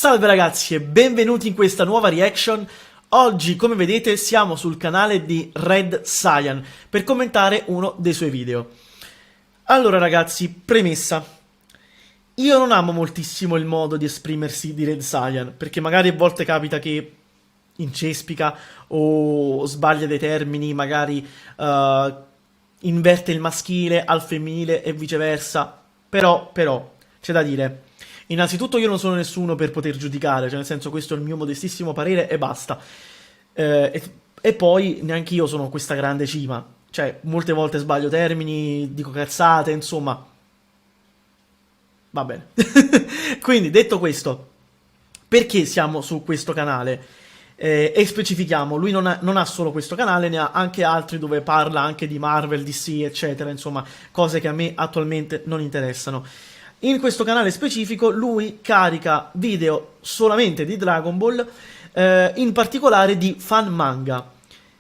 Salve ragazzi e benvenuti in questa nuova reaction. Oggi, come vedete, siamo sul canale di Red Saiyan per commentare uno dei suoi video. Allora ragazzi, premessa. Io non amo moltissimo il modo di esprimersi di Red Saiyan, perché magari a volte capita che incespica o sbaglia dei termini, magari inverte il maschile al femminile e viceversa. Però, c'è da dire. Innanzitutto io non sono nessuno per poter giudicare, cioè nel senso questo è il mio modestissimo parere e basta. E poi neanche io sono questa grande cima, cioè molte volte sbaglio termini, dico cazzate, insomma, va bene. Quindi detto questo, perché siamo su questo canale? E specifichiamo, lui non ha solo questo canale, ne ha anche altri dove parla anche di Marvel, DC, eccetera, insomma, cose che a me attualmente non interessano. In questo canale specifico lui carica video solamente di Dragon Ball, in particolare di fan manga.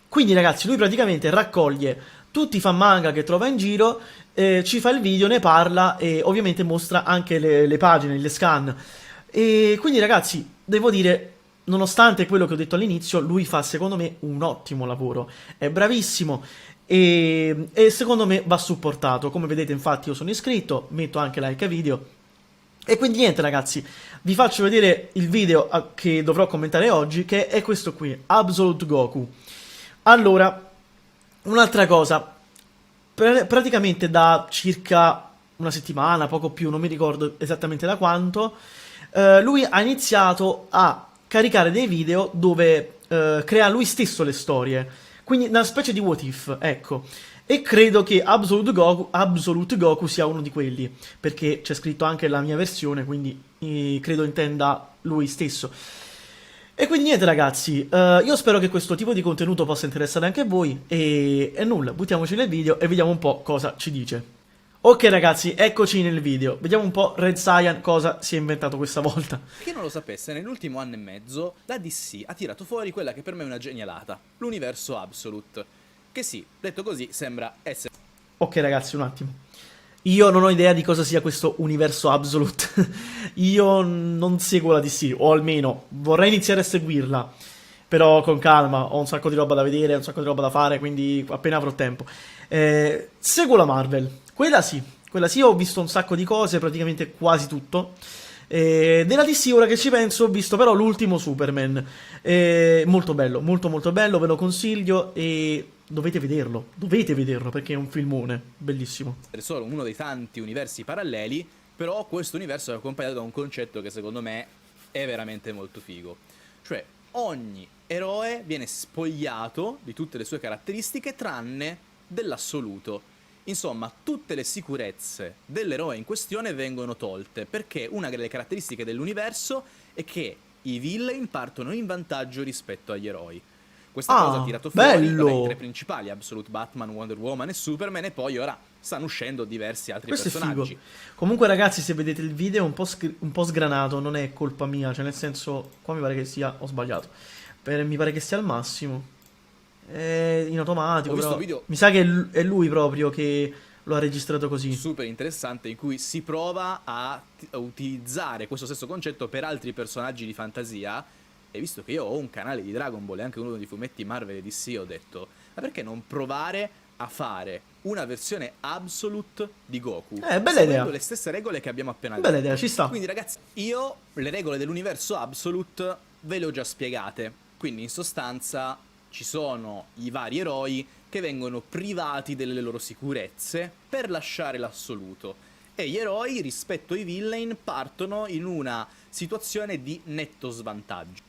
Quindi ragazzi, lui praticamente raccoglie tutti i fan manga che trova in giro, ci fa il video, ne parla e ovviamente mostra anche le pagine, le scan. E quindi ragazzi, devo dire, nonostante quello che ho detto all'inizio, lui fa secondo me un ottimo lavoro, è bravissimo e secondo me va supportato. Come vedete infatti io sono iscritto, metto anche like ai video. E quindi niente ragazzi, vi faccio vedere il video che dovrò commentare oggi, che è questo qui, Absolute Goku. Allora, un'altra cosa, praticamente da circa una settimana, poco più, non mi ricordo esattamente da quanto, lui ha iniziato a caricare dei video dove crea lui stesso le storie, quindi una specie di what if, ecco. E credo che Absolute Goku sia uno di quelli, perché c'è scritto anche la mia versione, quindi credo intenda lui stesso. E quindi niente ragazzi, io spero che questo tipo di contenuto possa interessare anche a voi, e nulla, buttiamoci nel video e vediamo un po' cosa ci dice. Ok ragazzi, eccoci nel video, vediamo un po' Red Saiyan cosa si è inventato questa volta. Chi non lo sapesse, nell'ultimo anno e mezzo la DC ha tirato fuori quella che per me è una genialata, l'universo Absolute, che sì, detto così sembra essere... Ok ragazzi, un attimo. Io non ho idea di cosa sia questo universo Absolute. Io non seguo la DC, o almeno vorrei iniziare a seguirla. Però con calma, ho un sacco di roba da vedere, un sacco di roba da fare, quindi appena avrò tempo. Seguo la Marvel, quella sì, ho visto un sacco di cose, praticamente quasi tutto. Della DC, ora che ci penso, ho visto però l'ultimo Superman. Molto bello, molto bello, ve lo consiglio e dovete vederlo perché è un filmone, bellissimo. solo uno dei tanti universi paralleli, però questo universo è accompagnato da un concetto che secondo me è veramente molto figo. Cioè, ogni eroe viene spogliato di tutte le sue caratteristiche tranne dell'assoluto. Insomma, tutte le sicurezze dell'eroe in questione vengono tolte, perché una delle caratteristiche dell'universo è che i villain partono in vantaggio rispetto agli eroi. Questa cosa ha tirato fuori i tre principali, Absolute, Batman, Wonder Woman e Superman, e poi ora stanno uscendo diversi altri personaggi. Questo è figo. Comunque ragazzi, se vedete il video è un po' sgranato, non è colpa mia, cioè nel senso, qua mi pare che sia, ho sbagliato, mi pare che sia al massimo. È in automatico, però video, mi sa che è lui proprio che lo ha registrato così. Super interessante, in cui si prova a utilizzare questo stesso concetto per altri personaggi di fantasia. E visto che io ho un canale di Dragon Ball e anche uno di fumetti Marvel e DC, ho detto, ma perché non provare a fare una versione Absolute di Goku? Bella idea. Le stesse regole che abbiamo appena detto. Bella idea, ci sta. Quindi ragazzi, io le regole dell'universo Absolute ve le ho già spiegate. Quindi in sostanza ci sono i vari eroi che vengono privati delle loro sicurezze per lasciare l'assoluto. E gli eroi rispetto ai villain partono in una situazione di netto svantaggio.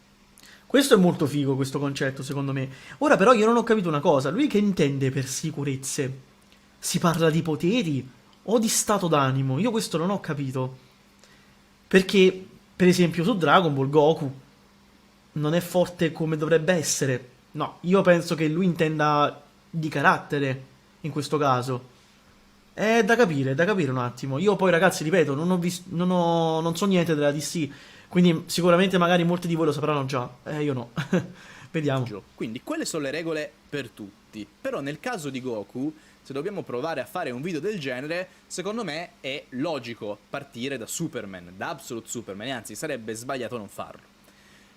Questo è molto figo, questo concetto, secondo me. Ora però io non ho capito una cosa. Lui che intende per sicurezze? Si parla di poteri o di stato d'animo? Io questo non ho capito. Perché, per esempio, su Dragon Ball Goku non è forte come dovrebbe essere. No, io penso che lui intenda di carattere, in questo caso. È da capire un attimo. Io poi, ragazzi, ripeto, non so niente della DC. Quindi sicuramente magari molti di voi lo sapranno già, io no. Vediamo. Quindi quelle sono le regole per tutti. Però nel caso di Goku se dobbiamo provare a fare un video del genere, secondo me è logico partire da Superman, da Absolute Superman, e anzi sarebbe sbagliato non farlo.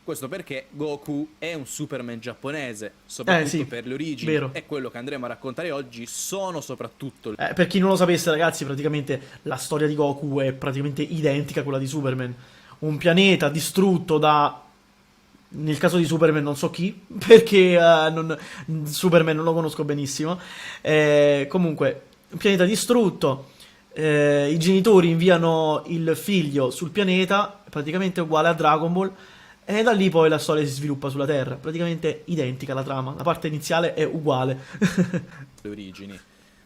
Questo perché Goku è un Superman giapponese, soprattutto sì, per le origini, vero. e quello che andremo a raccontare oggi sono soprattutto... Per chi non lo sapesse, ragazzi, praticamente la storia di Goku è praticamente identica a quella di Superman. Un pianeta distrutto da... Nel caso di Superman non so chi, perché Superman non lo conosco benissimo. Comunque, un pianeta distrutto, i genitori inviano il figlio sul pianeta, praticamente uguale a Dragon Ball, e da lì poi la storia si sviluppa sulla Terra. Praticamente identica la trama, la parte iniziale è uguale. le origini.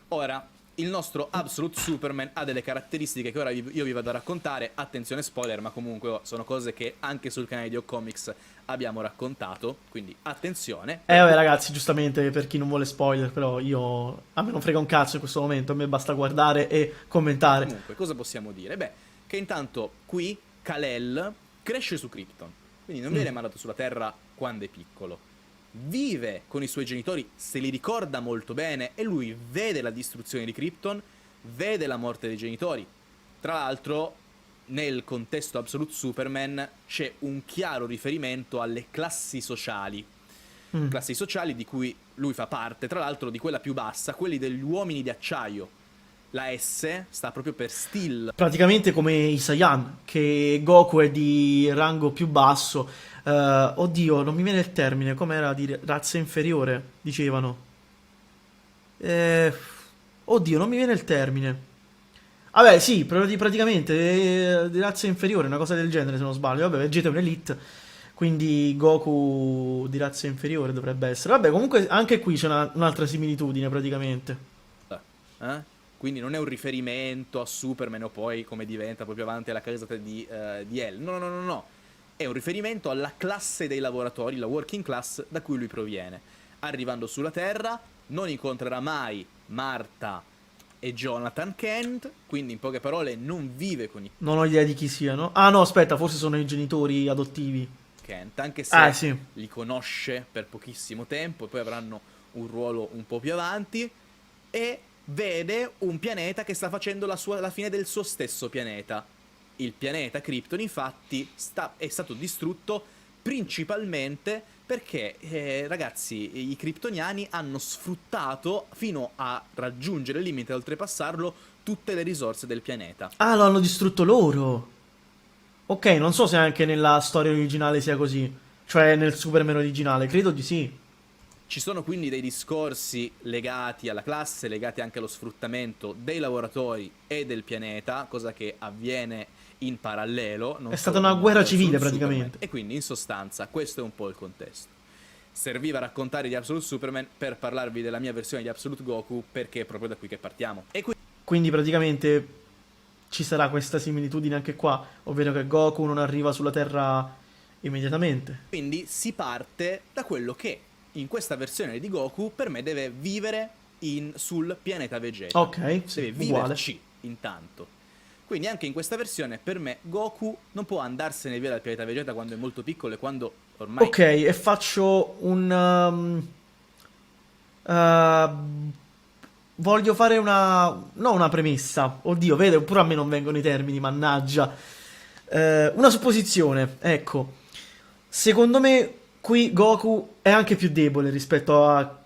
Ora, il nostro Absolute Superman ha delle caratteristiche che ora io vi vado a raccontare. Attenzione spoiler, ma comunque sono cose che anche sul canale di O-Comics abbiamo raccontato, quindi attenzione. Vabbè ragazzi, giustamente per chi non vuole spoiler, però a me non frega un cazzo in questo momento, a me basta guardare e commentare. Comunque, cosa possiamo dire? Beh, che intanto qui Kal-El cresce su Krypton, quindi non viene mandato sulla Terra quando è piccolo. Vive con i suoi genitori, se li ricorda molto bene, e lui vede la distruzione di Krypton, vede la morte dei genitori. Tra l'altro, nel contesto Absolute Superman c'è un chiaro riferimento alle classi sociali. Classi sociali di cui lui fa parte, tra l'altro di quella più bassa, quelli degli uomini di acciaio. La S sta proprio per Steel. Praticamente come i Saiyan, che Goku è di rango più basso. Oddio, non mi viene il termine, com'era dire razza inferiore, dicevano. Oddio, non mi viene il termine. Vabbè, sì, praticamente di razza inferiore, una cosa del genere se non sbaglio. Vabbè, Vegeta è un Elite, quindi Goku di razza inferiore dovrebbe essere. Vabbè, comunque anche qui c'è un'altra similitudine praticamente. Quindi non è un riferimento a Superman o poi come diventa poi più avanti alla casata di L. No. È un riferimento alla classe dei lavoratori, la working class da cui lui proviene. Arrivando sulla Terra non incontrerà mai Martha e Jonathan Kent, quindi in poche parole non vive con i Non ho idea di chi siano. Ah no, aspetta, forse sono i genitori adottivi. Kent, anche se Sì. li conosce per pochissimo tempo e poi avranno un ruolo un po' più avanti, e vede un pianeta che sta facendo la fine del suo stesso pianeta. Il pianeta Krypton, infatti, è stato distrutto principalmente perché, ragazzi, i kryptoniani hanno sfruttato fino a raggiungere il limite e oltrepassarlo tutte le risorse del pianeta. Ah, lo hanno distrutto loro. Ok, non so se anche nella storia originale sia così. Cioè nel Superman originale, credo di sì. Ci sono quindi dei discorsi legati alla classe, legati anche allo sfruttamento dei lavoratori e del pianeta, cosa che avviene in parallelo. È stata una guerra civile praticamente. Superman. E quindi in sostanza questo è un po' il contesto. Serviva raccontare di Absolute Superman per parlarvi della mia versione di Absolute Goku, perché è proprio da qui che partiamo. E quindi praticamente ci sarà questa similitudine anche qua, ovvero che Goku non arriva sulla Terra immediatamente. Quindi si parte da quello che in questa versione di Goku per me deve vivere sul pianeta Vegeta. Ok, sì, deve viverci intanto. Quindi anche in questa versione per me Goku non può andarsene via dal pianeta Vegeta quando è molto piccolo e quando ormai... Ok, e faccio voglio fare no, una premessa. Oddio, vede, pure a me non vengono i termini, mannaggia. Una supposizione, ecco. Secondo me qui Goku è anche più debole rispetto a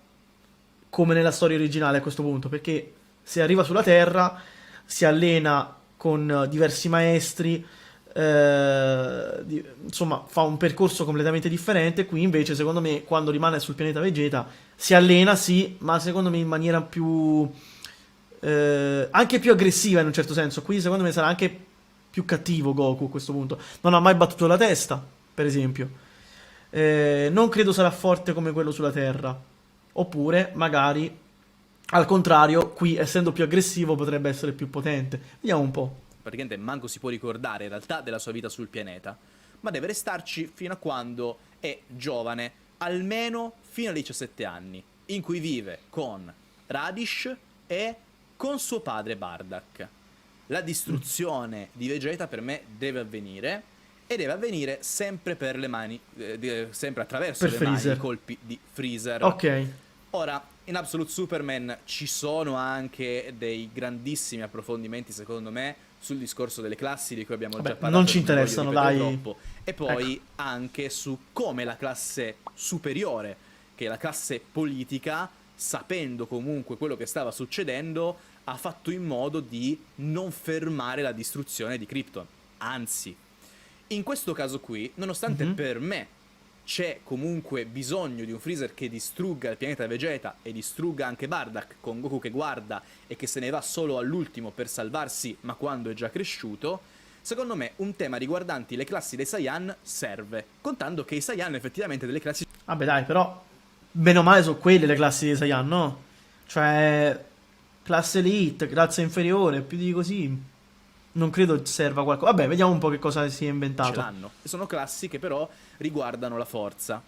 come nella storia originale a questo punto, perché se arriva sulla Terra si allena con diversi maestri, insomma fa un percorso completamente differente. Qui invece secondo me quando rimane sul pianeta Vegeta si allena sì, ma secondo me in maniera più anche più aggressiva in un certo senso. Qui secondo me sarà anche più cattivo Goku a questo punto. Non ha mai battuto la testa, per esempio. Non credo sarà forte come quello sulla Terra. Oppure magari al contrario, qui essendo più aggressivo potrebbe essere più potente. Vediamo un po'. Praticamente manco si può ricordare in realtà della sua vita sul pianeta, ma deve restarci fino a quando è giovane, almeno fino ai 17 anni, in cui vive con Radish e con suo padre Bardock. La distruzione di Vegeta per me deve avvenire, e deve avvenire sempre per le mani, sempre attraverso le mani, i colpi di Freezer. Ok. Ora, In Absolute Superman ci sono anche dei grandissimi approfondimenti, secondo me, sul discorso delle classi di cui abbiamo già Vabbè, parlato. non ci voglio interessano, ripetere dai. troppo. E poi Ecco. anche su come la classe superiore, che è la classe politica, sapendo comunque quello che stava succedendo, ha fatto in modo di non fermare la distruzione di Krypton. Anzi, in questo caso qui, nonostante Mhm. per me c'è comunque bisogno di un Freezer che distrugga il pianeta Vegeta e distrugga anche Bardock, con Goku che guarda e che se ne va solo all'ultimo per salvarsi, ma quando è già cresciuto, secondo me un tema riguardanti le classi dei Saiyan serve, contando che i Saiyan effettivamente delle classi Vabbè, dai, però, bene o male sono quelle le classi di Saiyan, no? Cioè, classe Elite, classe inferiore, più di così. Non credo serva qualcosa. Vabbè, vediamo un po' che cosa si è ce inventato. l'hanno. E sono classi che però riguardano la forza.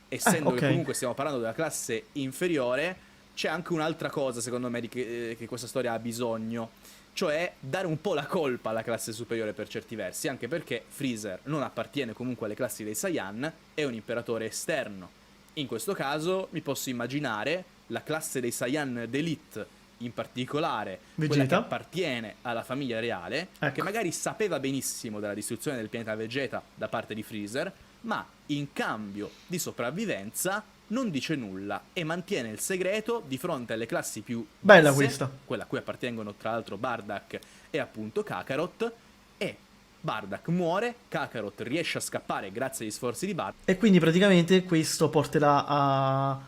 Essendo Ok. che comunque stiamo parlando della classe inferiore, c'è anche un'altra cosa, secondo me, che questa storia ha bisogno. Cioè dare un po' la colpa alla classe superiore per certi versi, anche perché Freezer non appartiene comunque alle classi dei Saiyan, è un imperatore esterno. In questo caso mi posso immaginare la classe dei Saiyan d'Elite, in particolare quella che Vegeta. appartiene alla famiglia reale, che Ecco. magari sapeva benissimo della distruzione del pianeta Vegeta da parte di Freezer, ma in cambio di sopravvivenza non dice nulla e mantiene il segreto di fronte alle classi più Bella basse, questa. quella a cui appartengono tra l'altro Bardock e appunto Kakarot, e Bardock muore, Kakarot riesce a scappare grazie agli sforzi di Bardock, E quindi praticamente questo porterà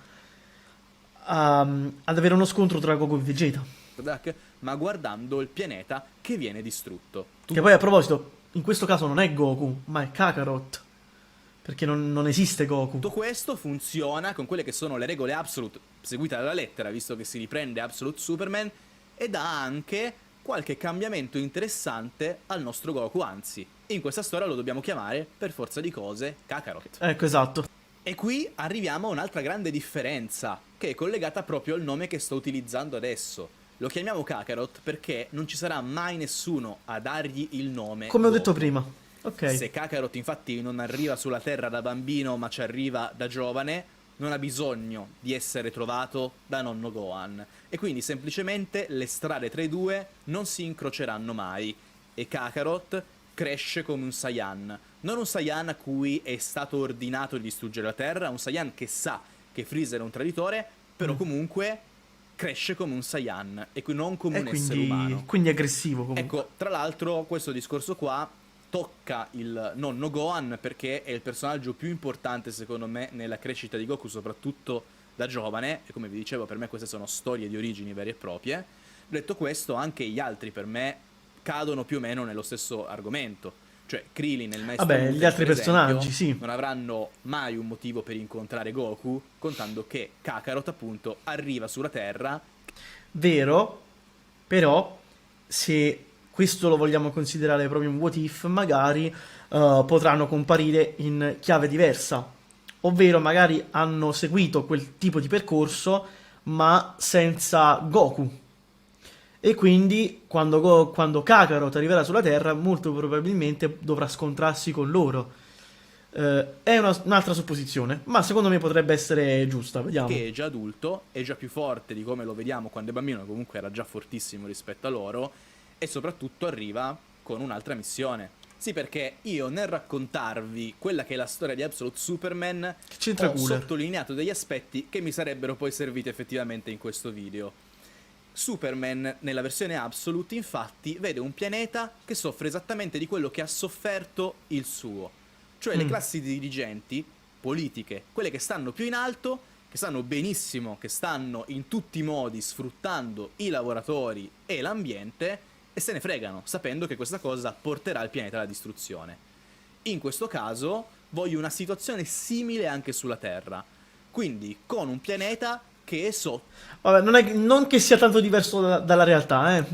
ad avere uno scontro tra Goku e Vegeta. ma guardando il pianeta che viene distrutto. Che poi a proposito, in questo caso non è Goku, ma è Kakarot. Perché non esiste Goku. Tutto questo funziona con quelle che sono le regole Absolute seguite alla lettera, visto che si riprende Absolute Superman, e dà anche qualche cambiamento interessante al nostro Goku, anzi, in questa storia lo dobbiamo chiamare, per forza di cose, Kakarot. Ecco, esatto. E qui arriviamo a un'altra grande differenza, che è collegata proprio al nome che sto utilizzando adesso. Lo chiamiamo Kakarot perché non ci sarà mai nessuno a dargli il nome Come ho Goku. detto prima. Ok. Se Kakarot infatti non arriva sulla Terra da bambino ma ci arriva da giovane, non ha bisogno di essere trovato da nonno Gohan. E quindi semplicemente le strade tra i due non si incroceranno mai. E Kakarot cresce come un Saiyan. Non un Saiyan a cui è stato ordinato di distruggere la Terra, un Saiyan che sa che Freezer è un traditore, però comunque cresce come un Saiyan e non come E un essere umano. quindi aggressivo comunque. Ecco, tra l'altro questo discorso qua tocca il nonno Gohan perché è il personaggio più importante secondo me nella crescita di Goku, soprattutto da giovane, e come vi dicevo per me queste sono storie di origini vere e proprie. Detto questo, anche gli altri per me cadono più o meno nello stesso argomento. Cioè Krillin e il maestro Vabbè, gli Muten, altri per esempio, personaggi, sì. non avranno mai un motivo per incontrare Goku, contando che Kakarot appunto arriva sulla Terra. Vero, però se questo lo vogliamo considerare proprio un what if, magari potranno comparire in chiave diversa. Ovvero magari hanno seguito quel tipo di percorso, ma senza Goku. E quindi quando Kakarot arriverà sulla Terra, molto probabilmente dovrà scontrarsi con loro. È un'altra supposizione, ma secondo me potrebbe essere giusta, vediamo. Che è già adulto, è già più forte di come lo vediamo quando è bambino, comunque era già fortissimo rispetto a loro, e soprattutto arriva con un'altra missione. Sì, perché io nel raccontarvi quella che è la storia di Absolute Superman Che c'entra ho Cooler? sottolineato degli aspetti che mi sarebbero poi serviti effettivamente in questo video. Superman, nella versione Absolute, infatti, vede un pianeta che soffre esattamente di quello che ha sofferto il suo. Cioè le classi dirigenti, politiche, quelle che stanno più in alto, che sanno benissimo che stanno in tutti i modi sfruttando i lavoratori e l'ambiente, e se ne fregano, sapendo che questa cosa porterà il pianeta alla distruzione. In questo caso voglio una situazione simile anche sulla Terra, quindi con un pianeta che è sotto Vabbè, non che sia tanto diverso dalla realtà,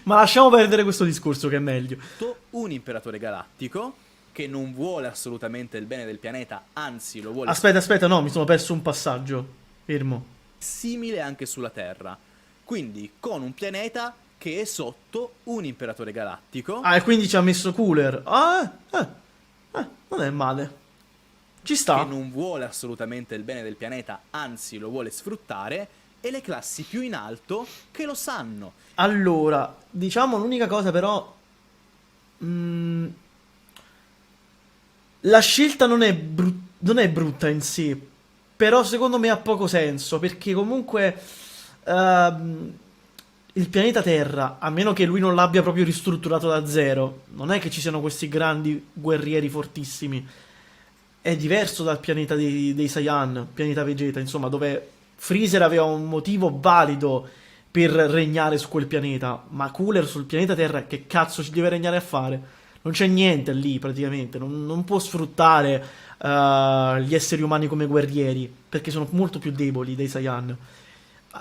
ma lasciamo perdere questo discorso che è meglio. un imperatore galattico che non vuole assolutamente il bene del pianeta, anzi lo vuole Aspetta, no, mi sono perso un passaggio. Fermo. simile anche sulla Terra. Quindi con un pianeta che è sotto un imperatore galattico. Ah, e quindi ci ha messo Cooler. Non è male. Ci che sta. non vuole assolutamente il bene del pianeta, anzi lo vuole sfruttare, e le classi più in alto che lo sanno. Allora, diciamo l'unica cosa però, mm, la scelta non è brutta in sé, però secondo me ha poco senso, perché comunque ehm, il pianeta Terra, a meno che lui non l'abbia proprio ristrutturato da zero, non è che ci siano questi grandi guerrieri fortissimi. È diverso dal pianeta dei Saiyan, pianeta Vegeta, insomma, dove Freezer aveva un motivo valido per regnare su quel pianeta, ma Cooler sul pianeta Terra che cazzo ci deve regnare a fare? Non c'è niente lì praticamente, non può sfruttare gli esseri umani come guerrieri, perché sono molto più deboli dei Saiyan.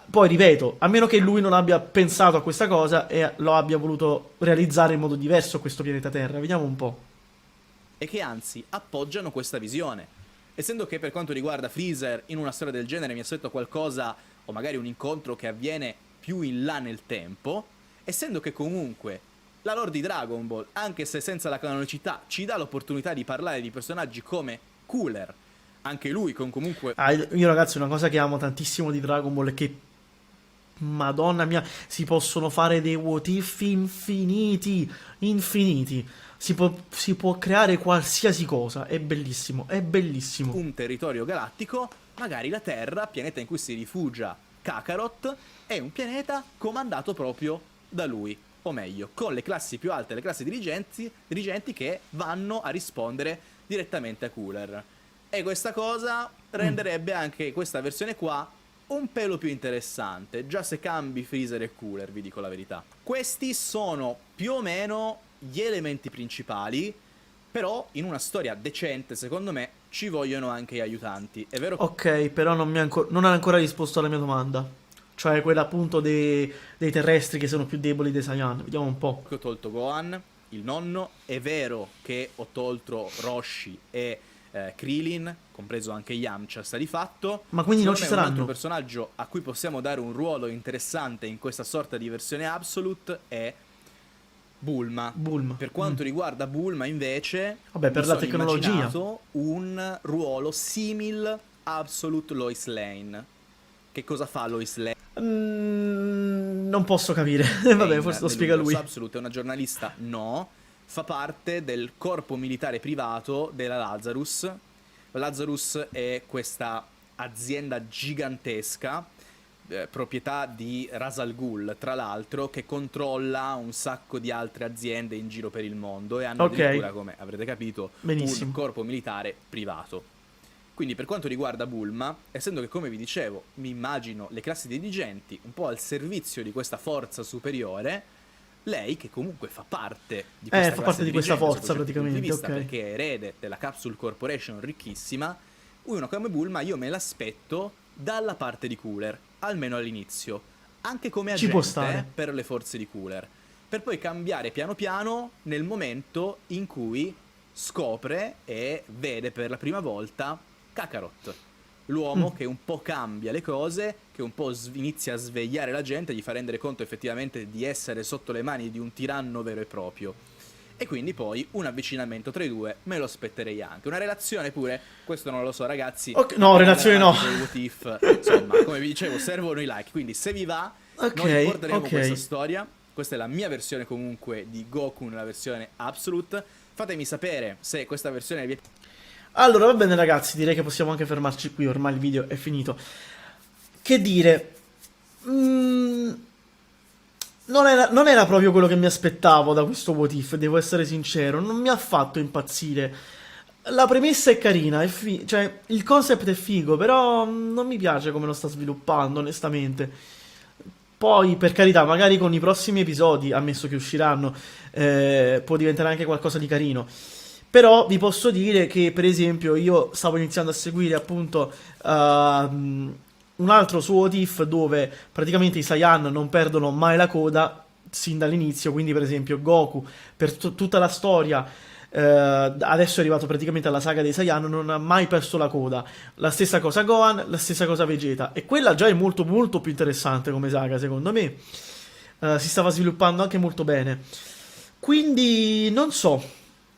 Poi ripeto, a meno che lui non abbia pensato a questa cosa e lo abbia voluto realizzare in modo diverso questo pianeta Terra, vediamo un po'. E che anzi appoggiano questa visione. Essendo che per quanto riguarda Freezer, in una storia del genere mi aspetto qualcosa, o magari un incontro che avviene più in là nel tempo, essendo che comunque la lore di Dragon Ball, anche se senza la canonicità, ci dà l'opportunità di parlare di personaggi come Cooler, anche lui con comunque Ah, io ragazzi, una cosa che amo tantissimo di Dragon Ball è che, Madonna mia, si possono fare dei what if infiniti, infiniti. Si può creare qualsiasi cosa, è bellissimo, è bellissimo. un territorio galattico, magari la Terra, pianeta in cui si rifugia Kakarot, è un pianeta comandato proprio da lui, o meglio, con le classi più alte, le classi dirigenti che vanno a rispondere direttamente a Cooler. E questa cosa renderebbe anche questa versione qua un pelo più interessante, già se cambi Freezer e Cooler, vi dico la verità. Questi sono più o meno gli elementi principali, però in una storia decente, secondo me, ci vogliono anche gli aiutanti. È vero Ok, però non ha ancora risposto alla mia domanda. Cioè quella appunto dei terrestri che sono più deboli dei Saiyan. Vediamo un po'. che ho tolto Gohan, il nonno, è vero che ho tolto Roshi e Krillin, compreso anche Yamcha, sta di fatto. Ma quindi non Secondo ci me un altro saranno? personaggio a cui possiamo dare un ruolo interessante in questa sorta di versione Absolute è Bulma. Bulma. Per quanto riguarda Bulma, invece, Vabbè, mi per la sono tecnologia. immaginato un ruolo simil Absolute Lois Lane. Che cosa fa Lois Lane? Non posso capire. Vabbè, forse lo spiega lui. Absolute è una giornalista? No. Fa parte del corpo militare privato della Lazarus. Lazarus è questa azienda gigantesca, proprietà di Ra's al Ghul, tra l'altro, che controlla un sacco di altre aziende in giro per il mondo e hanno Ok. addirittura, come avrete capito, Benissimo. un corpo militare privato. Quindi per quanto riguarda Bulma, essendo che come vi dicevo, mi immagino le classi dirigenti un po' al servizio di questa forza superiore, lei che comunque fa parte di questa Fa classe parte di questa dirigente forza sotto certi punti di praticamente, vista, ok. perché è erede della Capsule Corporation ricchissima, uno come Bulma io me l'aspetto dalla parte di Cooler, almeno all'inizio, anche come Ci può agente stare. per le forze di Cooler, per poi cambiare piano piano nel momento in cui scopre e vede per la prima volta Kakarot, l'uomo che un po' cambia le cose, che un po' inizia a svegliare la gente, gli fa rendere conto effettivamente di essere sotto le mani di un tiranno vero e proprio. E quindi poi un avvicinamento tra i due me lo aspetterei anche. Una relazione pure, questo non lo so ragazzi. Ok, no, relazione no. Con i what if, insomma, come vi dicevo, servono i like, quindi se vi va, Ok, noi porteremo ok. questa storia. Questa è la mia versione comunque di Goku nella versione Absolute. Fatemi sapere se questa versione vi è... Allora, va bene ragazzi, direi che possiamo anche fermarci qui, ormai il video è finito. Che dire? Non era proprio quello che mi aspettavo da questo what if, devo essere sincero, non mi ha fatto impazzire. La premessa è carina, cioè il concept è figo, però non mi piace come lo sta sviluppando, onestamente. Poi, per carità, magari con i prossimi episodi, ammesso che usciranno, può diventare anche qualcosa di carino. Però vi posso dire che, per esempio, io stavo iniziando a seguire appunto un altro suo what if dove praticamente i Saiyan non perdono mai la coda sin dall'inizio, quindi per esempio Goku per tutta la storia adesso è arrivato praticamente alla saga dei Saiyan, non ha mai perso la coda. La stessa cosa Gohan, la stessa cosa Vegeta, e quella già è molto molto più interessante come saga secondo me. Si stava sviluppando anche molto bene, quindi non so.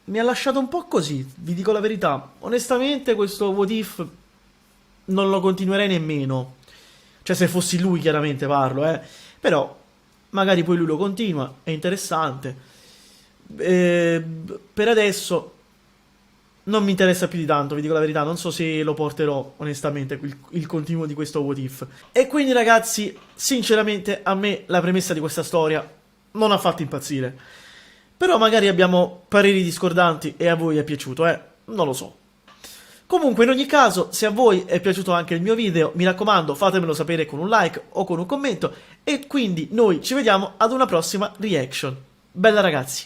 mi ha lasciato un po' così, vi dico la verità. Onestamente questo What If non lo continuerei nemmeno. Cioè se fossi lui chiaramente parlo, Però magari poi lui lo continua, è interessante. Per adesso non mi interessa più di tanto, vi dico la verità, non so se lo porterò onestamente il continuo di questo What If. E quindi ragazzi, sinceramente a me la premessa di questa storia non ha fatto impazzire. Però magari abbiamo pareri discordanti e a voi è piaciuto, non lo so. Comunque in ogni caso, se a voi è piaciuto anche il mio video, mi raccomando fatemelo sapere con un like o con un commento e quindi noi ci vediamo ad una prossima reaction. Bella ragazzi!